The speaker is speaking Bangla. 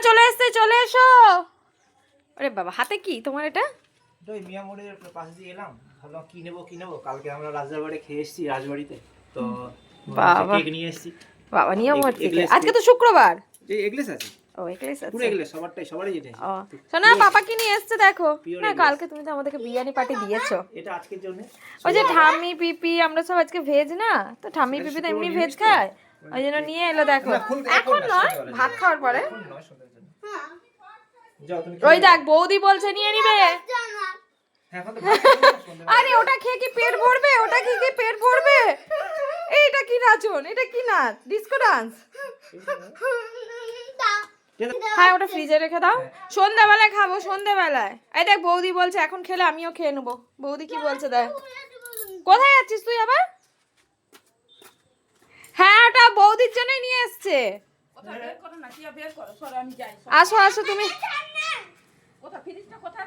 চলে এসছে, চলে এসো। আরে বাবা, হাতে কি তোমার এটা? তো এই মিয়া মোড়ের পাশে দিয়ে এলাম, ভাবলাম কি নেবো। কালকে আমরা রাজবাড়ি খেয়ে এসেছি, রাজবাড়িতে তো বাবা কেক নিয়ে এসেছি। বাবা, নিয়মত থেকে এগলেস আজকে তো শুক্রবার। এই এগলেস আছে, ও এগলেস পুরো আছে। এগলেস, সবারই যেটা ও শোনা, পাপা কি নিয়ে এসছে দেখো। Pure না eggless। কালকে তুমি তো আমাদেরকে বিরিয়ানি পার্টি দিয়েছো। এটা আজকের জন্য। ওই যে ঠাম্মি পিপি, আমরা সব আজকে ভেজ না, তো ঠাম্মি পিপি তো এমনি ভেজ খায়, ওই জন্য নিয়ে এলো দেখো। এখন নয়, ভাত খাওয়ার পরে। যাও তুমি। ওই দেখ বৌদি বলছে নিয়ে নিবে। এখন তো ভাত খাবো না, সন্ধ্যাবেলা। আরে ওটা খেয়ে কি পেট ভরবে? ওটা খেয়ে কি পেট ভরবে? এইটা কি নাচন? এটা কি নাচ? Disco dance? হ্যাঁ ওটা ফ্রিজে রেখে দাও, সন্ধ্যাবেলায় খাবো, সন্ধ্যাবেলায়। এই দেখ বৌদি বলছে এখন খেলে আমিও খেয়ে নেবো। বৌদি কি বলছে দেখ। কোথায় যাচ্ছিস তুই আবার? হ্যাঁ ওটা বৌদির জন্যই নিয়ে এসছে। আসো আসো তুমি। কোথা ফ্রিজটা কোথায়